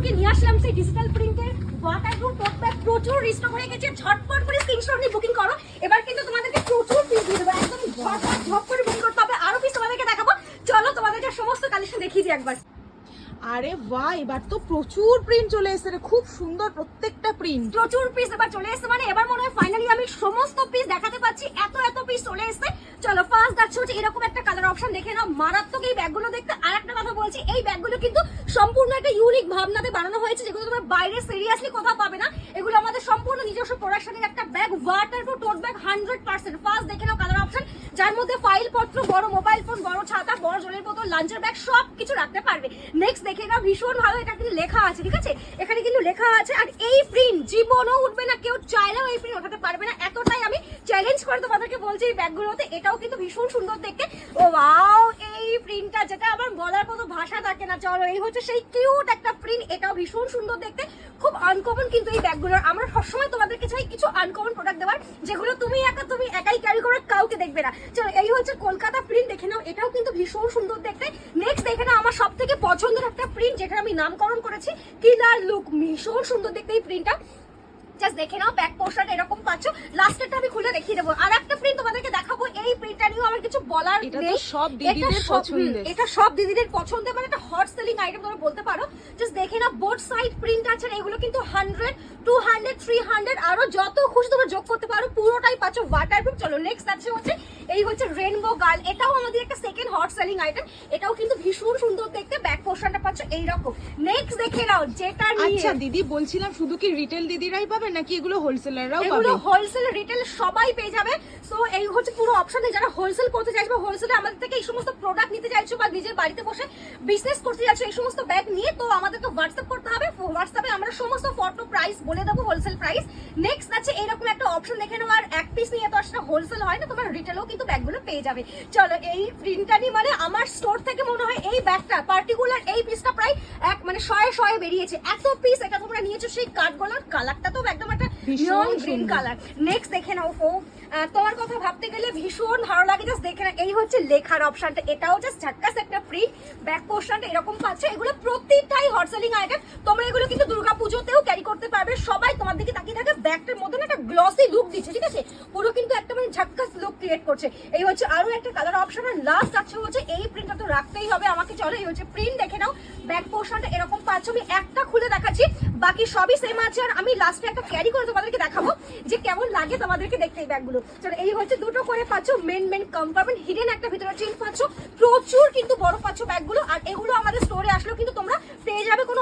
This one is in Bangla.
তোমাদেরকে নিয়ে আসলাম সেই ডিজিটাল প্রিন্টের ওয়াটারপ্রুফ টোট ব্যাগ। প্রচুর রিস্টক হয়ে গেছে, ঝটপট করে স্ক্রিনশট নিয়ে বুকিং করো। এবার কিন্তু তোমাদেরকে প্রচুর পিস দিয়ে দেবো, একদম ঝট করে বুকিং করতে হবে। আরো পিস তোমাদেরকে দেখাবো, চলো তোমাদেরকে সমস্ত কালেকশন দেখিয়ে দিই একবার। আরে বাহ, এবার তো প্রচুর প্রিন্ট চলে এসেছে রে, খুব সুন্দর প্রত্যেকটা প্রিন্ট। প্রচুর পিস এবার চলে এসেছে, মানে এবার মনে হয় ফাইনালি আমি সমস্ত পিস দেখাতে পাচ্ছি, এত পিস চলে এসেছে। চলো ফার্স্ট যাচ্ছে হচ্ছে এরকম একটা কালার অপশন, দেখে নাও মারাত্মক এই ব্যাগগুলো দেখতে। আর একটা কথা বলছি, এই ব্যাগগুলো কিন্তু সম্পূর্ণ একটা ইউনিক ভাবনাতে বানানো হয়েছে, যেগুলো তোমরা বাইরে সিরিয়াসলি কোথাও পাবে না। এগুলো আমাদের সম্পূর্ণ নিজস্ব প্রোডাকশনের একটা ব্যাগ, ওয়াটারপ্রুফ টোট ব্যাগ 100%। ফার্স্ট দেখে নাও কালার অপশন, যার মধ্যে ফাইল পত্র, বড় মোবাইল ফোন, বড় ছাতা, বড় জলের বোতল, লাঞ্চের ব্যাগ সব কিছু রাখতে পারবে। নেক্সট দেখে নাও, ভীষণ ভালো, এটা কিন্তু লেখা আছে, ঠিক আছে, এখানে কিন্তু লেখা আছে। আর এই প্রিন্ট জীবনও উঠবে না, কেউ চাইলেও এই প্রিন্ট ওঠাতে পারবে না, এতটাই আমি চ্যালেঞ্জ করে তোমাদেরকে বলছি এই ব্যাগগুলোতে। এটাও কিন্তু ভীষণ সুন্দর দেখতে। ও ওয়াও, এই প্রিন্টটা যেটা আমার বলার কোনো ভাষা থাকে না। চলো, এই হচ্ছে সেই কিউট একটা প্রিন্ট, এটাও ভীষণ সুন্দর দেখতে, খুব আনকমন কিন্তু এই ব্যাগগুলোর। আমরা সবসময় তোমাদেরকে চাই কিছু আনকমন প্রোডাক্ট দেওয়ার, যেগুলো তুমি একাই ক্যারি করে কাউকে দেখবে না। চলো, এই হচ্ছে কলকাতা প্রিন্ট, দেখে নাও, এটাও কিন্তু ভীষণ সুন্দর দেখতে। নেক্সট দেখে নাও আমার সব থেকে পছন্দের একটা প্রিন্ট, যেখানে আমি নামকরণ করেছি কিলার লুক, ভীষণ সুন্দর দেখতে এই প্রিন্টটা। জাস্ট দেখে নাও, ব্যাক পোর্শন এরকম পাচ্ছ। লাস্টেরটা আমি খুলে দেখিয়ে দেবো। আর একটা প্রিন্ট তোমাদেরকে দেখাবো, এই প্রিন্টটা নিয়েও আমার কিছু বলার নেই, সব দিদিদের পছন্দের। এটা সব দিদিদের পছন্দের, মানে একটা হট সেলিং আইটেম তোমরা বলতে পারো। জাস্ট দেখে নাও, বোথ সাইড প্রিন্ট আছে, এগুলো কিন্তু 100, 200, 300 আরো যত খুশি তোমরা যোগ করতে পারো, পুরোটাই পাচ্ছ ওয়াটারপ্রুফ। চলো নেক্সট আছে হচ্ছে এই হচ্ছে রেইনবো গার্ল, এটাও আমাদের একটা সেকেন্ড হট সেলিং আইটেম, এটাও কিন্তু ভীষণ সুন্দর দেখতে। ব্যাক পোর্শনটা পাচ্ছ এইরকম। নেক্সট দেখে নাও, যেটা আচ্ছা দিদি, বলছিলাম শুধু কি রিটেল দিদিরাই পাবে নাকি এগুলো হোলসেলাররাও পাবে? এগুলো হোলসেল রিটেল সবাই পেয়ে যাবে। সো এই হচ্ছে পুরো অপশনে, যারা হোলসেল করতে চাইছো, হোলসেলে আমাদের থেকে এই সমস্ত প্রোডাক্ট নিতে চাইছো, বা নিজের বাড়িতে বসে বিজনেস করতে চাইছো এই সমস্ত ব্যাগ নিয়ে, তো আমাদেরকে হোয়াটসঅ্যাপ করতে হবে। হোয়াটসঅ্যাপে আমরা সমস্ত ফটো প্রাইস বলে দেবো, হোলসেল প্রাইস। নেক্সট আছে এরকম একটা অপশন, দেখে নাও, আর এক পিস নিয়ে তো আসলে হোলসেল হয় না, তোমার রিটেলও কিন্তু ব্যাগগুলো পেয়ে যাবে। চলো, এই প্রিন্টটা নিয়ে মানে আমার স্টোর থেকে মনে হয় এই ব্যাগটা পার্টিকুলার এই পিসটা প্রায় মানে শয়ে বেরিয়েছে, এত পিস এটা তোমরা নিয়েছো। সেই কাঠগোলার কালারটা তো একদম একটা নিয়ন গ্রিন কালার। নেক্সট দেখে নাও, তোমার কথা ভাবতে গেলে ভীষণ ভালো লাগে। জাস্ট দেখে না, এই হচ্ছে লেখার অপশনটা, এটাও জাস্ট ঝাক্কাস একটা প্রিন্ট। ব্যাক পোর্শনটা এরকম পাচ্ছে, এগুলো প্রত্যেকটাই হট সেলিং আইটেম। তোমরা এগুলো কিন্তু দুর্গাপুজোতেও ক্যারি করতে পারবে, সবাই তোমার দিকে তাকিয়ে থাকে। ব্যাগটার মধ্যে একটা গ্লসি লুক দিচ্ছে, ঠিক আছে, পুরো কিন্তু একটা মানে ঝাক্কাস লুক ক্রিয়েট করছে। এই হচ্ছে আরো একটা কালার অপশন। আর লাস্ট আছে হচ্ছে এই প্রিন্টটা তো রাখতেই হবে আমাকে। চলো, এই হচ্ছে প্রিন্ট, দেখে নাও, ব্যাক পোর্শনটা এরকম পাচ্ছ। আমি একটা খুলে দেখাচ্ছি, বাকি সবই সেম আছে। আর আমি লাস্টে একটা ক্যারি করে তোমাদেরকে দেখাবো যে কেমন লাগে তোমাদেরকে দেখতে এই ব্যাগগুলো। চলো, এই হচ্ছে দুটো করে পাচ্ছ, মেন কম্পার্টমেন্ট, হিডেন একটা ভিতরে চেইন পাচ্ছ, প্রচুর কিন্তু বড় পাচ্ছ ব্যাগগুলো। আর এগুলো আমাদের স্টোরে আসলেও কিন্তু তোমরা পেয়ে যাবে, কোনো